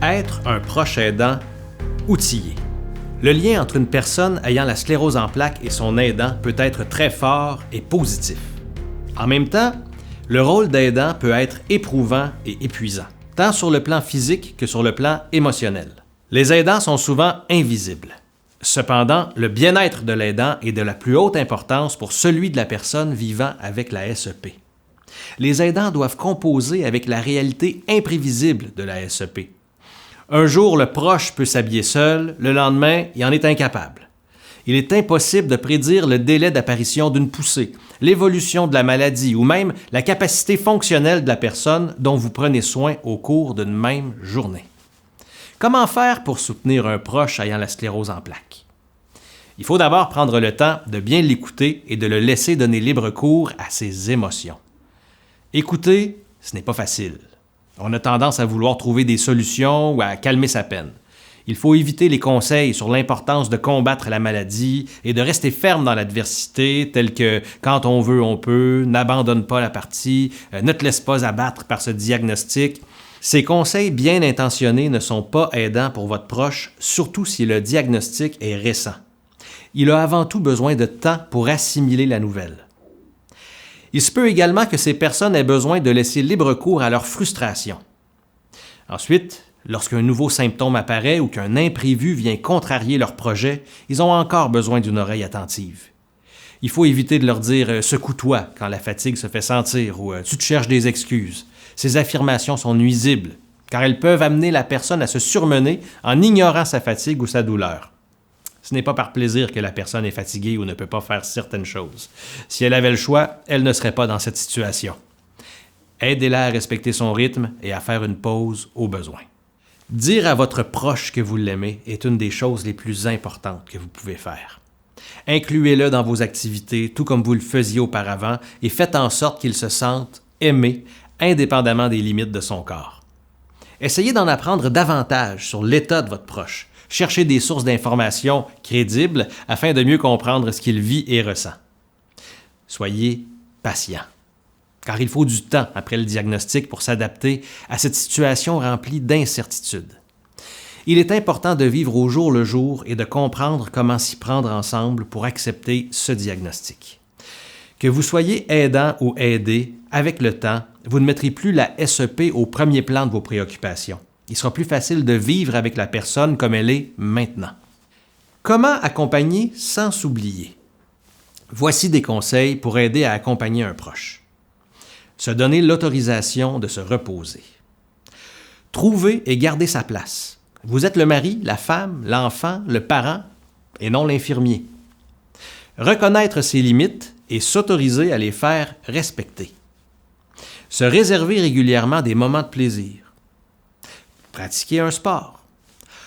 Être un proche aidant outillé. Le lien entre une personne ayant la sclérose en plaques et son aidant peut être très fort et positif. En même temps, le rôle d'aidant peut être éprouvant et épuisant, tant sur le plan physique que sur le plan émotionnel. Les aidants sont souvent invisibles. Cependant, le bien-être de l'aidant est de la plus haute importance pour celui de la personne vivant avec la SEP. Les aidants doivent composer avec la réalité imprévisible de la SEP. Un jour, le proche peut s'habiller seul, le lendemain, il en est incapable. Il est impossible de prédire le délai d'apparition d'une poussée, l'évolution de la maladie ou même la capacité fonctionnelle de la personne dont vous prenez soin au cours d'une même journée. Comment faire pour soutenir un proche ayant la sclérose en plaques? Il faut d'abord prendre le temps de bien l'écouter et de le laisser donner libre cours à ses émotions. Écouter, ce n'est pas facile. On a tendance à vouloir trouver des solutions ou à calmer sa peine. Il faut éviter les conseils sur l'importance de combattre la maladie et de rester ferme dans l'adversité, tels que « quand on veut, on peut »,« n'abandonne pas la partie »,« ne te laisse pas abattre par ce diagnostic ». Ces conseils bien intentionnés ne sont pas aidants pour votre proche, surtout si le diagnostic est récent. Il a avant tout besoin de temps pour assimiler la nouvelle. Il se peut également que ces personnes aient besoin de laisser libre cours à leur frustration. Ensuite, lorsqu'un nouveau symptôme apparaît ou qu'un imprévu vient contrarier leur projet, ils ont encore besoin d'une oreille attentive. Il faut éviter de leur dire « secoue-toi » quand la fatigue se fait sentir ou « tu te cherches des excuses ». Ces affirmations sont nuisibles, car elles peuvent amener la personne à se surmener en ignorant sa fatigue ou sa douleur. Ce n'est pas par plaisir que la personne est fatiguée ou ne peut pas faire certaines choses. Si elle avait le choix, elle ne serait pas dans cette situation. Aidez-la à respecter son rythme et à faire une pause au besoin. Dire à votre proche que vous l'aimez est une des choses les plus importantes que vous pouvez faire. Incluez-le dans vos activités, tout comme vous le faisiez auparavant, et faites en sorte qu'il se sente aimé, indépendamment des limites de son corps. Essayez d'en apprendre davantage sur l'état de votre proche. Cherchez des sources d'informations crédibles afin de mieux comprendre ce qu'il vit et ressent. Soyez patient, car il faut du temps après le diagnostic pour s'adapter à cette situation remplie d'incertitudes. Il est important de vivre au jour le jour et de comprendre comment s'y prendre ensemble pour accepter ce diagnostic. Que vous soyez aidant ou aidé, avec le temps, vous ne mettrez plus la SEP au premier plan de vos préoccupations. Il sera plus facile de vivre avec la personne comme elle est maintenant. Comment accompagner sans s'oublier? Voici des conseils pour aider à accompagner un proche. Se donner l'autorisation de se reposer. Trouver et garder sa place. Vous êtes le mari, la femme, l'enfant, le parent et non l'infirmier. Reconnaître ses limites et s'autoriser à les faire respecter. Se réserver régulièrement des moments de plaisir. Pratiquer un sport.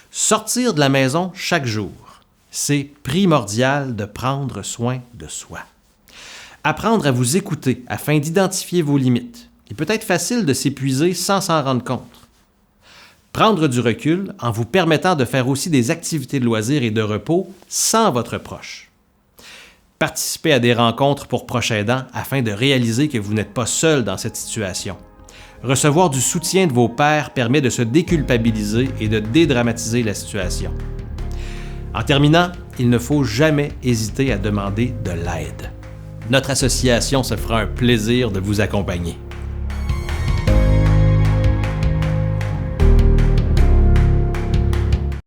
Sortir de la maison chaque jour. C'est primordial de prendre soin de soi. Apprendre à vous écouter afin d'identifier vos limites. Il peut être facile de s'épuiser sans s'en rendre compte. Prendre du recul en vous permettant de faire aussi des activités de loisirs et de repos sans votre proche. Participer à des rencontres pour proches aidants afin de réaliser que vous n'êtes pas seul dans cette situation. Recevoir du soutien de vos pairs permet de se déculpabiliser et de dédramatiser la situation. En terminant, il ne faut jamais hésiter à demander de l'aide. Notre association se fera un plaisir de vous accompagner.